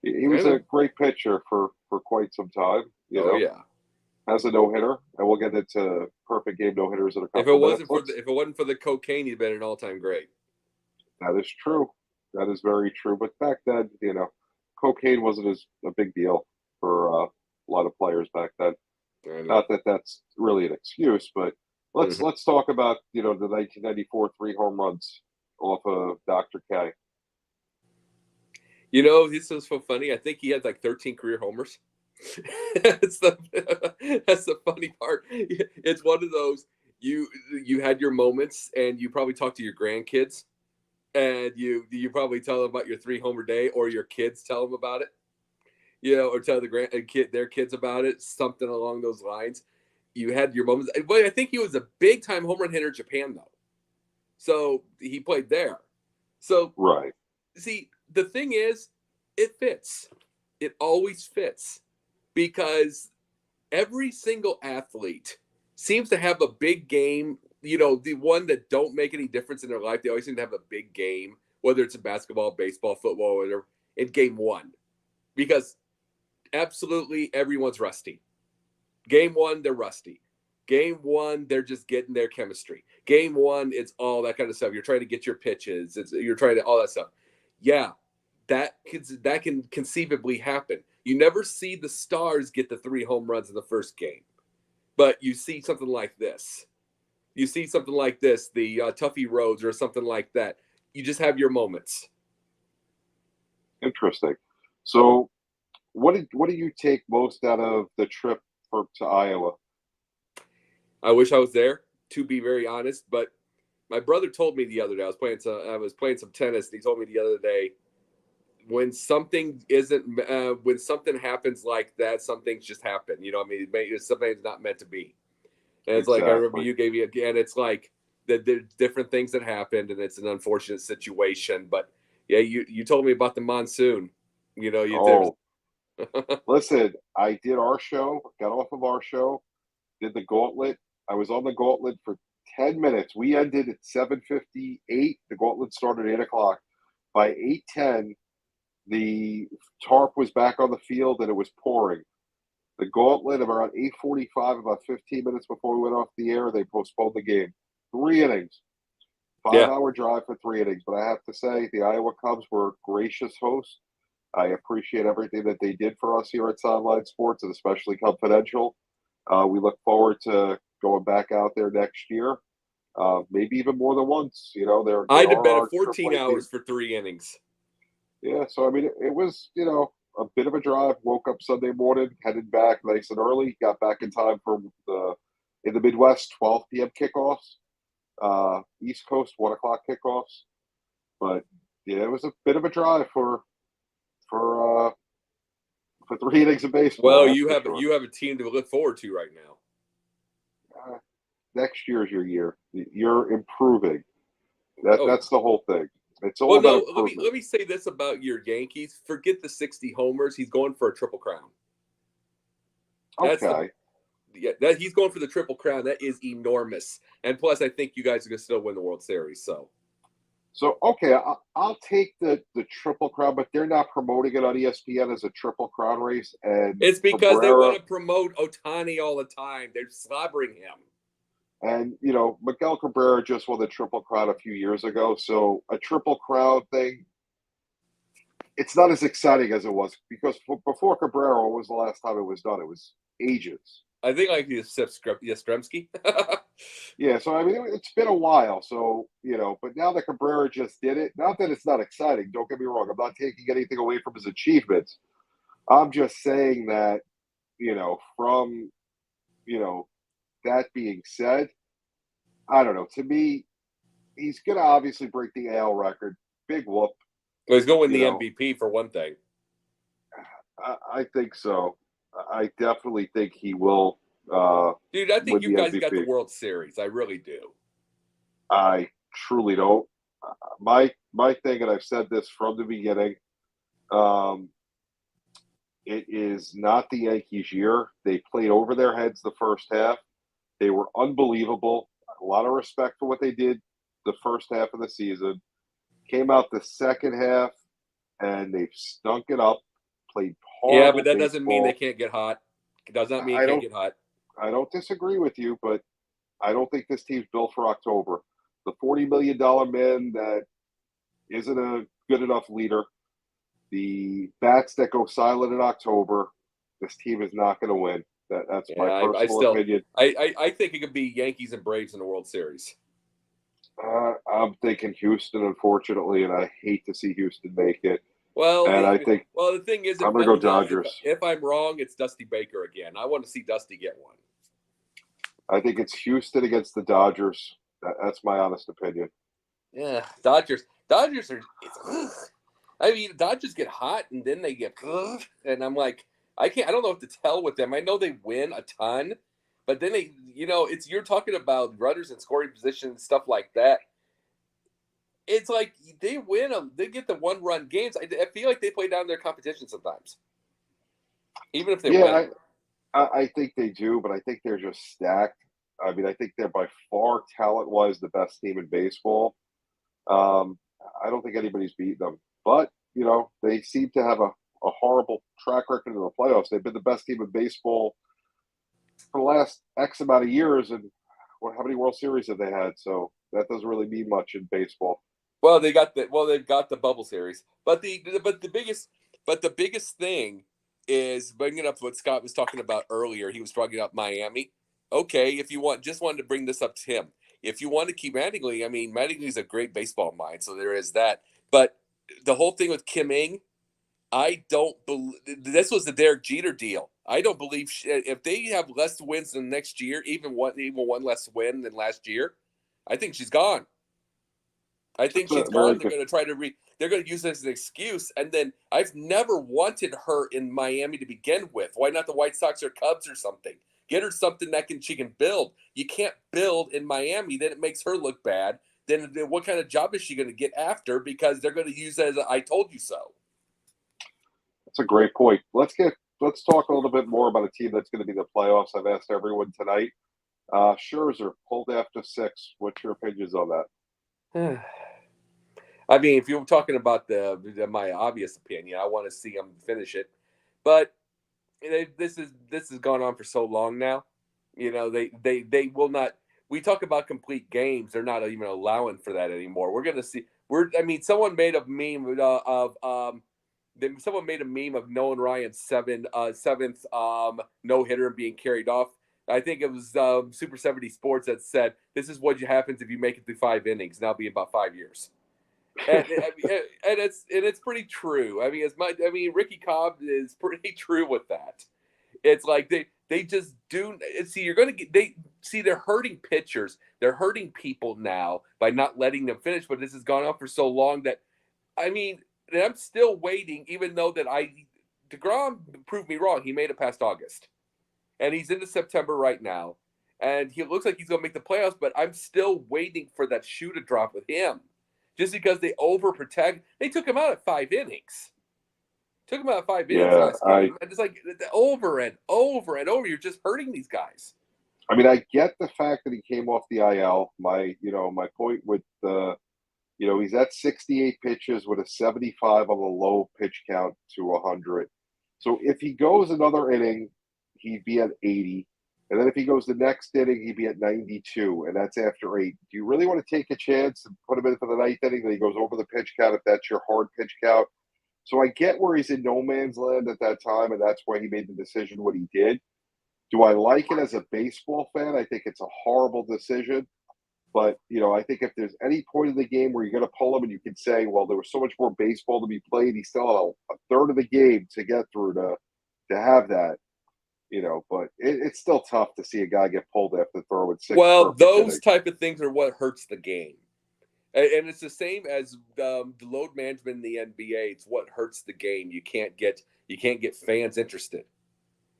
He was a great pitcher for quite some time. You know? Yeah. Has a no-hitter, and we'll get into perfect game no-hitters in a couple If it minutes. if it wasn't for the cocaine, he'd been an all-time great. That is true. That is very true. But back then, you know, cocaine wasn't as a big deal for a lot of players back then. Not that that's really an excuse, but let's talk about, you know, the 1994 3 home runs off of Dr. K. You know, this is so funny. I think he had like 13 career homers. that's the funny part. It's one of those you had your moments, and you probably talk to your grandkids, and you probably tell them about your 3 homer day, or your kids tell them about it. or tell their kids about it, something along those lines. You had your moments. But I think he was a big-time home run hitter in Japan, though. So he played there. So, Right. see, the thing is, it fits. It always fits because every single athlete seems to have a big game. The one that don't make any difference in their life, they always seem to have a big game, whether it's a basketball, baseball, football, whatever, in game one. Because absolutely everyone's rusty. Game one, they're rusty. Game one, they're just getting their chemistry. Game one, it's all that kind of stuff. You're trying to get your pitches. You're trying to all that stuff. Yeah, that can conceivably happen. You never see the stars get the 3 home runs in the first game, but you see something like this. You see something like this, the Tuffy Rhodes or something like that. You just have your moments. Interesting. So, what do you take most out of the trip to Iowa? I wish I was there, to be very honest. But my brother told me the other day. I was playing some tennis, and he told me the other day, when something happens like that, some things just happen. Something's not meant to be. And it's like, I remember you gave me again. It's like there's different things that happened, and it's an unfortunate situation. But yeah, you told me about the monsoon. Listen, I did our show, got off of our show, did the gauntlet. I was on the gauntlet for 10 minutes. We ended at 7:58. The gauntlet started at 8 o'clock. By 8:10, the tarp was back on the field and it was pouring. The gauntlet, around 8:45, about 15 minutes before we went off the air, they postponed the game. 3 innings. 5-hour drive for 3 innings. But I have to say, the Iowa Cubs were gracious hosts. I appreciate everything that they did for us here at Sideline Sports, and especially Cubfidential. We look forward to going back out there next year, maybe even more than once. I'd have bet 14 hours for 3 innings. Yeah, so I mean, it was a bit of a drive. Woke up Sunday morning, headed back nice and early. Got back in time for in the Midwest 12 p.m. kickoffs, East Coast 1 o'clock kickoffs. But yeah, it was a bit of a drive for 3 innings of baseball. Well, you have a team to look forward to right now. Next year is your year. You're improving. That's the whole thing. It's all about improvement. Let me say this about your Yankees. Forget the 60 homers. He's going for a triple crown. Okay. He's going for the triple crown. That is enormous. And plus, I think you guys are going to still win the World Series. So okay, I'll take the triple crown, but they're not promoting it on ESPN as a triple crown race. And it's because they want to promote Ohtani all the time. They're slobbering him. And, Miguel Cabrera just won the Triple Crown a few years ago. So a Triple Crown thing, it's not as exciting as it was. Because before Cabrera, when was the last time it was done? It was ages. I think like Yastrzemski. Yeah, so, I mean, it's been a while. So, but now that Cabrera just did it, not that it's not exciting. Don't get me wrong. I'm not taking anything away from his achievements. I'm just saying that, from, that being said, I don't know. To me, he's going to obviously break the AL record. Big whoop. Well, he's going to win the MVP for one thing. I think so. I definitely think he will. Dude, I think you guys MVP. got the World Series. I really do. I truly don't. My thing, and I've said this from the beginning, it is not the Yankees' year. They played over their heads the first half. They were unbelievable. A lot of respect for what they did the first half of the season. Came out the second half, and they've stunk it up. Played horrible. Yeah, but that doesn't mean they can't get hot. It does not mean they can't get hot. I don't disagree with you, but I don't think this team's built for October. The $40 million man that isn't a good enough leader. The bats that go silent in October. This team is not going to win. That's my personal opinion. I think it could be Yankees and Braves in the World Series. I'm thinking Houston, unfortunately, and I hate to see Houston make it. Well, the thing is, I'm going to go Dodgers. If I'm wrong, it's Dusty Baker again. I want to see Dusty get one. I think it's Houston against the Dodgers. That's my honest opinion. Yeah, Dodgers are. I mean, Dodgers get hot and then they get, and I'm like, I don't know what to tell with them. I know they win a ton, but then they, you're talking about runners in scoring position and stuff like that. It's like they they get the 1-run games. I feel like they play down their competition sometimes, even if they win. I think they do, but I think they're just stacked. I mean, I think they're by far talent-wise the best team in baseball. I don't think anybody's beaten them, but they seem to have a horrible track record in the playoffs. They've been the best team in baseball for the last X amount of years, and how many World Series have they had? So that doesn't really mean much in baseball. Well, they've got the bubble series, but the biggest thing is bringing up what Scott was talking about earlier. He was talking about Miami. Okay, if you wanted to bring this up to him. If you want to keep Mattingly, I mean, Mattingly's a great baseball mind, so there is that. But the whole thing with Kim Ng, I don't believe this was the Derek Jeter deal. I don't believe if they have less wins than next year, even one less win than last year, I think she's gone. I think she's gone. They're going to try to they're going to use this as an excuse. And then I've never wanted her in Miami to begin with. Why not the White Sox or Cubs or something? Get her something she can build. You can't build in Miami. Then it makes her look bad. Then what kind of job is she going to get after? Because they're going to use it as I told you so. That's a great point. Let's talk a little bit more about a team that's going to be in the playoffs. I've asked everyone tonight. Scherzer pulled after 6. What's your opinions on that? I mean, if you're talking about my obvious opinion, I want to see him finish it. But this has gone on for so long now. They will not. We talk about complete games; they're not even allowing for that anymore. We're going to see. Someone made a meme someone made a meme of Nolan Ryan's seventh no hitter being carried off. I think it was Super 70 Sports that said this is what happens if you make it through 5 innings. And that'll be about 5 years. And it's pretty true. I mean, Ricky Cobb is pretty true with that. It's like they just do. See, they're hurting pitchers. They're hurting people now by not letting them finish. But this has gone on for so long that, I mean, and I'm still waiting. Even though that DeGrom proved me wrong. He made it past August, and he's into September right now, and he looks like he's going to make the playoffs. But I'm still waiting for that shoe to drop with him. Just because they overprotect, they took him out at 5 innings. Took him out at 5 innings last game. And it's like over and over and over. You're just hurting these guys. I mean, I get the fact that he came off the IL. My point with he's at 68 pitches with a 75 on the low pitch count to 100. So if he goes another inning, he'd be at 80. And then if he goes the next inning, he'd be at 92, and that's after 8. Do you really want to take a chance and put him in for the 9th inning that he goes over the pitch count if that's your hard pitch count? So I get where he's in no man's land at that time, and that's why he made the decision what he did. Do I like it as a baseball fan? I think it's a horrible decision. But, I think if there's any point in the game where you're going to pull him and you can say, well, there was so much more baseball to be played, he still had a third of the game to get through to have that. But it's still tough to see a guy get pulled after throwing 6. Well, those type of things are what hurts the game. And it's the same as the load management in the NBA. It's what hurts the game. You can't get fans interested.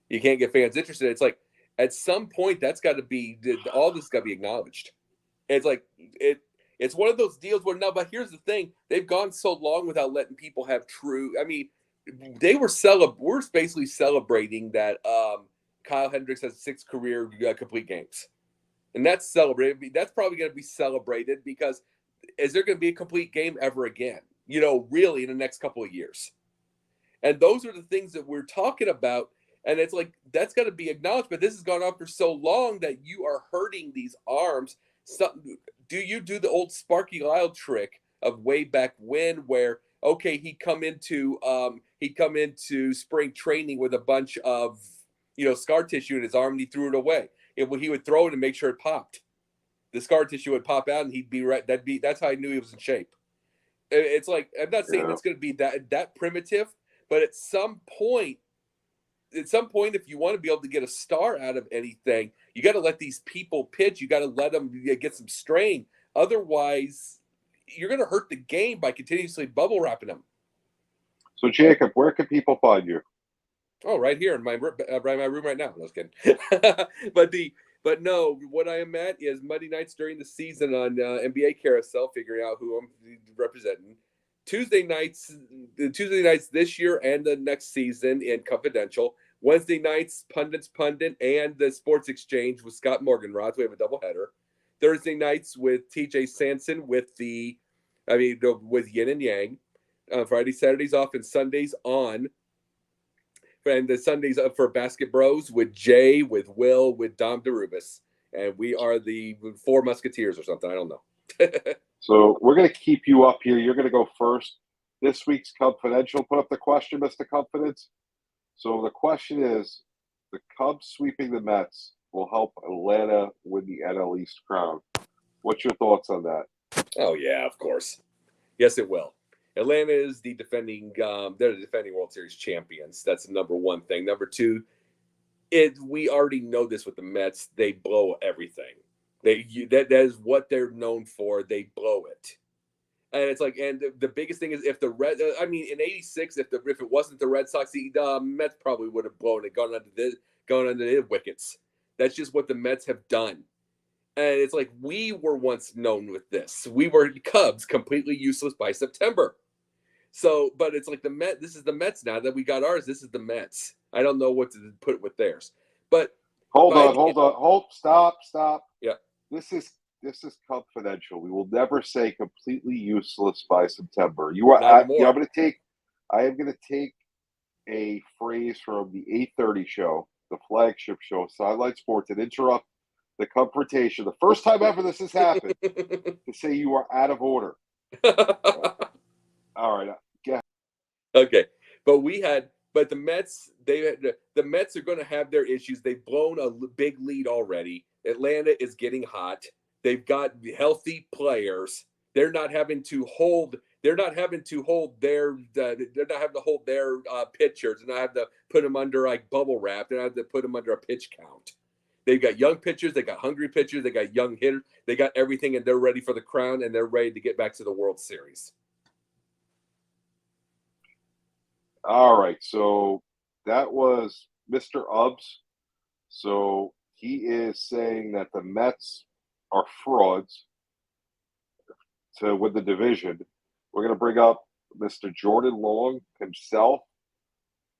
You can't get fans interested. It's like at some point that's got to be all this got to be acknowledged. It's like it's one of those deals where no. But here's the thing: they've gone so long without letting people have true. I mean, we're basically celebrating that Kyle Hendricks has 6 career complete games, and that's celebrated. That's probably going to be celebrated because is there going to be a complete game ever again? Really in the next couple of years. And those are the things that we're talking about. And it's like that's got to be acknowledged. But this has gone on for so long that you are hurting these arms. Do you do the old Sparky Lyle trick of way back when, where he'd come into spring training with a bunch of scar tissue in his arm and he threw it away. He would throw it and make sure it popped. The scar tissue would pop out and he'd be right. That's how I knew he was in shape. It's like I'm not saying it's going to be that primitive, but at some point, if you want to be able to get a star out of anything, you got to let these people pitch. You got to let them get some strain. Otherwise, you're going to hurt the game by continuously bubble wrapping them. So, Jacob, where can people find you? Oh, right here in my room right now. No, I was kidding. But no, what I am at is Monday nights during the season on NBA Carousel, figuring out who I'm representing. Tuesday nights this year and the next season in Cubfidential. Wednesday nights, Pundits Pundit and the Sports Exchange with Scott Morganroth. We have a doubleheader. Thursday nights with TJ Sanson with Yin and Yang. Friday, Saturdays off, and Sundays on. And the Sundays up for Basket Bros with Jay, with Will, with Dom DeRubis. And we are the Four Musketeers or something. I don't know. So we're going to keep you up here. You're going to go first. This week's Cubfidential. Put up the question, Mr. Confidence. So the question is, the Cubs sweeping the Mets will help Atlanta win the NL East crown. What's your thoughts on that? Oh, yeah, of course. Yes, it will. Atlanta is they're the defending World Series champions. That's the number one thing. Number two, we already know this with the Mets. They blow everything. That is what they're known for. They blow it. And it's like, and the biggest thing is if the in '86, if it wasn't the Red Sox, the Mets probably would have blown it, gone under the wickets. That's just what the Mets have done. And it's like, we were once known with this. We were Cubs, completely useless by September. So, but it's like the Mets. This is the Mets now that we got ours. This is the Mets. I don't know what to put with theirs. But hold on, stop. Yeah, this is Cubfidential. We will never say completely useless by September. I am going to take a phrase from the 8:30 show, the flagship show, Sideline Sports, and interrupt the confrontation. The first time ever this has happened to say you are out of order. All right. Yeah. Okay. But the Mets, the Mets are going to have their issues. They've blown a big lead already. Atlanta is getting hot. They've got healthy players. They're not having to hold their pitchers. They're not having to put them under like bubble wrap. They're not having to put them under a pitch count. They've got young pitchers. They got hungry pitchers. They got young hitters. They got everything, and they're ready for the crown, and they're ready to get back to the World Series. All right. So that was Mr. Ubbs. So he is saying that the Mets are frauds to win the division. We're going to bring up Mr. Jordan Long himself,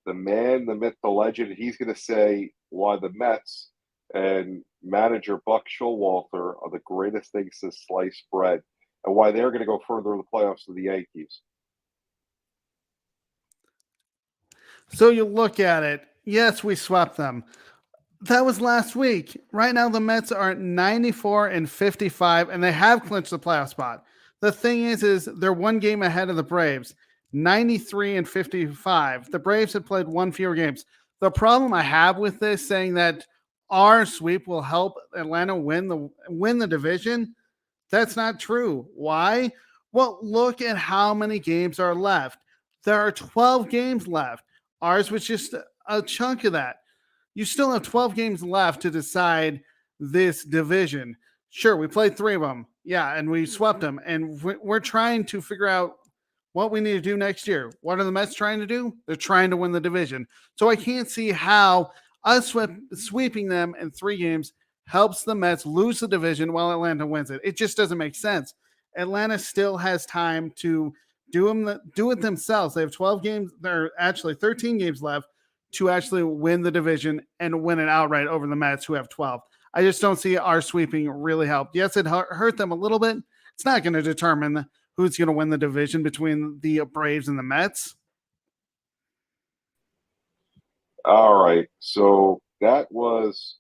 the man, the myth, the legend. He's going to say why the Mets and manager Buck Showalter are the greatest things to slice bread and why they're going to go further in the playoffs than the Yankees. So you look at it. Yes, we swept them. That was last week. Right now, the Mets are 94-55, and they have clinched the playoff spot. The thing is they're one game ahead of the Braves, 93-55. The Braves have played one fewer games. The problem I have with this, saying that our sweep will help Atlanta win the division, that's not true. Why? Well, look at how many games are left. There are 12 games left. Ours was just a chunk of that. You still have 12 games left to decide this division. Sure, we played 3 of them. Yeah, and we swept them. And we're trying to figure out what we need to do next year. What are the Mets trying to do? They're trying to win the division. So I can't see how us sweeping them in 3 games helps the Mets lose the division while Atlanta wins it. It just doesn't make sense. Atlanta still has time to do it themselves. They have 12 games. There are actually 13 games left to actually win the division and win it outright over the Mets, who have 12. I just don't see our sweeping really helped. Yes, it hurt them a little bit. It's not going to determine who's going to win the division between the Braves and the Mets. All right. So that was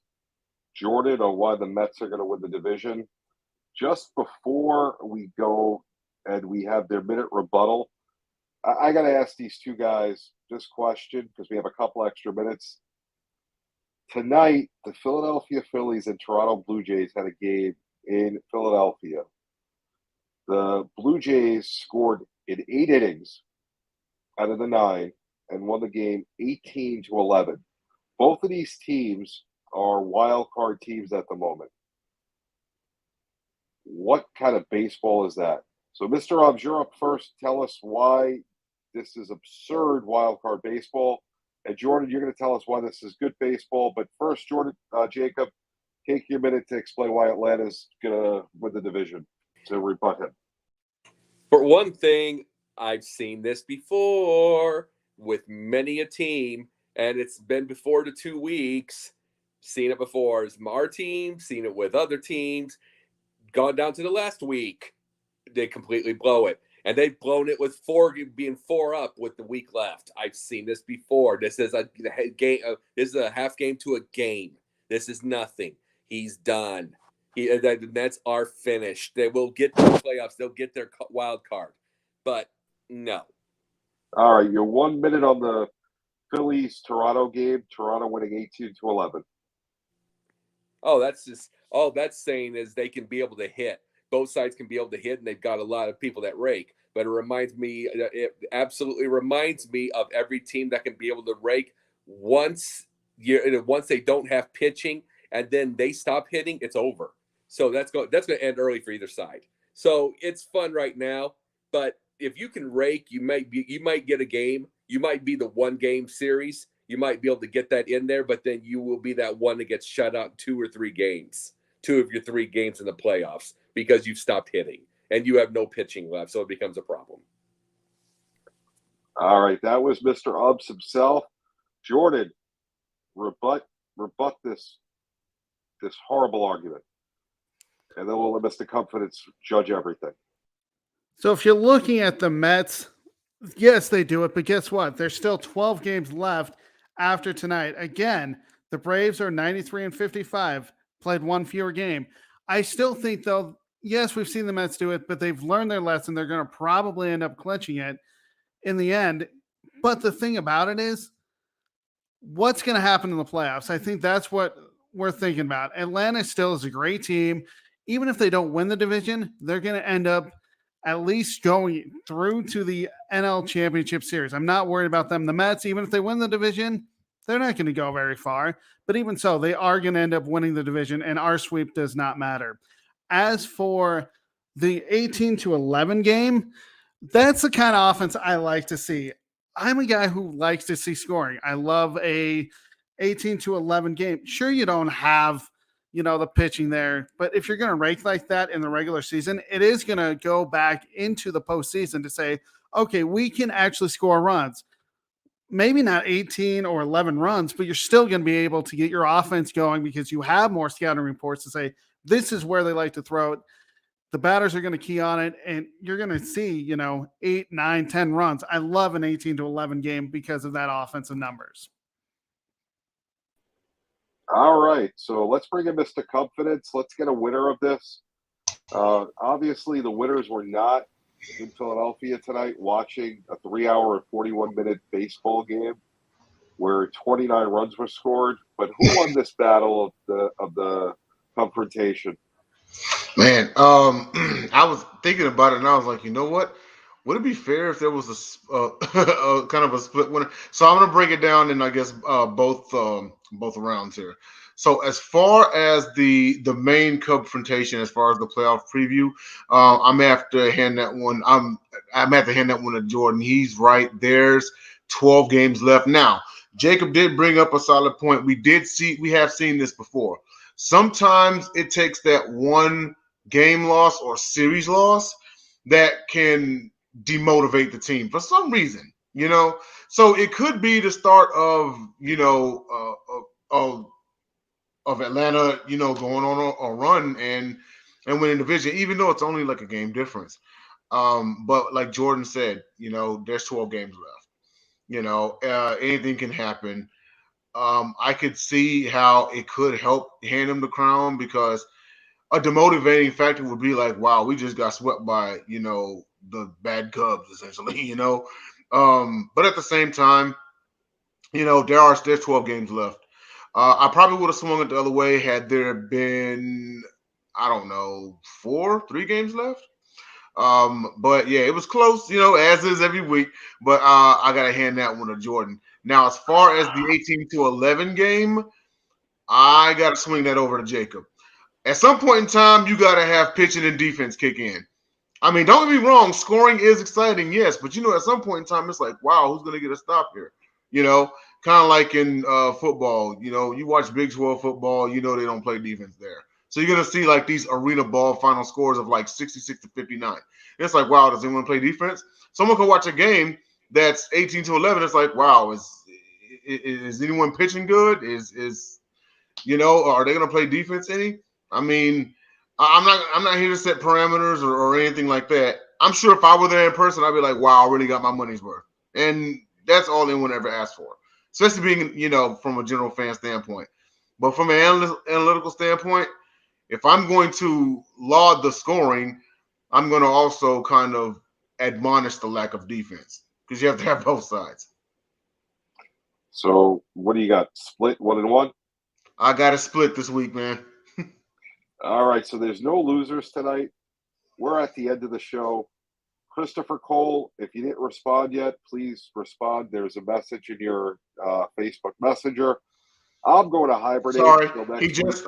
Jordan on why the Mets are going to win the division. Just before we go and we have their minute rebuttal, I got to ask these two guys this question because we have a couple extra minutes. Tonight, the Philadelphia Phillies and Toronto Blue Jays had a game in Philadelphia. The Blue Jays scored in 8 innings out of the 9 and won the game 18-11. Both of these teams are wild card teams at the moment. What kind of baseball is that? So, Mr. Ubbs, you're up first. Tell us why this is absurd wild card baseball. And Jordan, you're going to tell us why this is good baseball. But first, Jacob, take your minute to explain why Atlanta's going to win the division to rebut him. For one thing, I've seen this before with many a team, and it's been before the 2 weeks. Seen it before as our team, seen it with other teams. Gone down to the last week, they completely blow it. And they've blown it with being 4 up with the week left. I've seen this before. This is a game. This is a half game to a game. This is nothing. He's done. The Mets are finished. They will get to the playoffs. They'll get their wild card. But no. All right, you're 1 minute on the Phillies-Toronto game. Toronto winning 18-11. Oh, that's saying is they can be able to hit. Both sides can be able to hit, and they've got a lot of people that rake. But it absolutely reminds me of every team that can be able to rake once they don't have pitching, and then they stop hitting, it's over. So that's going to end early for either side. So it's fun right now, but if you can rake, you might get a game. You might be the 1-game series. You might be able to get that in there, but then you will be that one that gets shut out 2 or 3 games, 2 of your 3 games in the playoffs because you've stopped hitting and you have no pitching left, so it becomes a problem. All right, that was Mr. Ubbs himself. Jordan, rebut this horrible argument, and then we'll let Mr. Cubfidential judge everything. So if you're looking at the Mets, yes, they do it, but guess what? There's still 12 games left after tonight. Again, the Braves are 93-55, played 1 fewer game. I still think, though, yes, we've seen the Mets do it, but they've learned their lesson. They're going to probably end up clinching it in the end. But the thing about it is, what's going to happen in the playoffs? I think that's what we're thinking about. Atlanta still is a great team. Even if they don't win the division, they're going to end up at least going through to the NL Championship Series. I'm not worried about them. The Mets, even if they win the division, they're not going to go very far. But even so, they are going to end up winning the division, and our sweep does not matter. As for the 18-11 game, that's the kind of offense I like to see. I'm a guy who likes to see scoring. I love a 18-11 game. Sure, you don't have the pitching there. But if you're going to rake like that in the regular season, it is going to go back into the postseason to say, okay, we can actually score runs. Maybe not 18 or 11 runs, but you're still going to be able to get your offense going because you have more scouting reports to say, this is where they like to throw it. The batters are going to key on it, and you're going to see, 8, 9, 10 runs. I love an 18-11 game because of that offensive numbers. All right, so let's bring in Mr. Cubfidential. Let's get a winner of this. Obviously, the winners were not in Philadelphia tonight watching a 3-hour and 41-minute baseball game where 29 runs were scored. But who won this battle of the confrontation? Man, I was thinking about it, and I was like, you know what? Would it be fair if there was a kind of a split winner? So I'm going to break it down in, I guess, both rounds here. So as far as the main confrontation, as far as the playoff preview, I'm going to have to hand that one. I'm going to have to hand that one to Jordan. He's right. There's 12 games left. Now, Jacob did bring up a solid point. We have seen this before. Sometimes it takes that one game loss or series loss that can demotivate the team for some reason, So it could be the start of of Atlanta, going on a run and winning the division, even though it's only like a game difference. But like Jordan said, there's 12 games left. Anything can happen. I could see how it could help hand him the crown because a demotivating factor would be like, wow, we just got swept by, the bad Cubs, essentially, But at the same time, there's 12 games left. I probably would have swung it the other way had there been, I don't know, 3 games left. But yeah, it was close, as is every week. But I got to hand that one to Jordan. Now, as far as the 18-11 game, I got to swing that over to Jacob. At some point in time, you got to have pitching and defense kick in. I mean, don't get me wrong, scoring is exciting, yes, but at some point in time, it's like, wow, who's going to get a stop here? Kind of like in football. You watch Big 12 football, they don't play defense there. So you're going to see like these arena ball final scores of like 66-59. And it's like, wow, does anyone play defense? Someone can watch a game that's 18-11. It's like, wow, is anyone pitching good? Are they going to play defense any? I mean, I'm not here to set parameters or anything like that. I'm sure if I were there in person, I'd be like, wow, I really got my money's worth. And that's all anyone ever asked for, especially being, from a general fan standpoint. But from an analytical standpoint, if I'm going to laud the scoring, I'm going to also kind of admonish the lack of defense because you have to have both sides. So what do you got? Split 1-1? I got a split this week, man. All right, so there's no losers tonight. We're at the end of the show. Christopher Cole, if you didn't respond yet, please respond. There's a message in your Facebook Messenger. I'm going to hibernate. Sorry, he just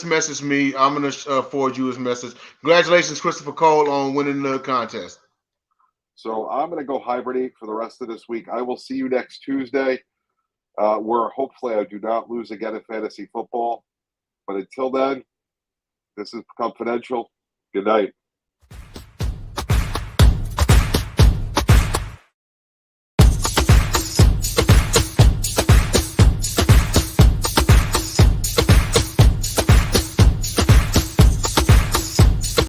messaged me. I'm gonna forward you his message. Congratulations, Christopher Cole, on winning the contest. So I'm going to go hibernate for the rest of this week. I will see you next Tuesday, where hopefully I do not lose again in fantasy football. But until then, this is Cubfidential. Good night.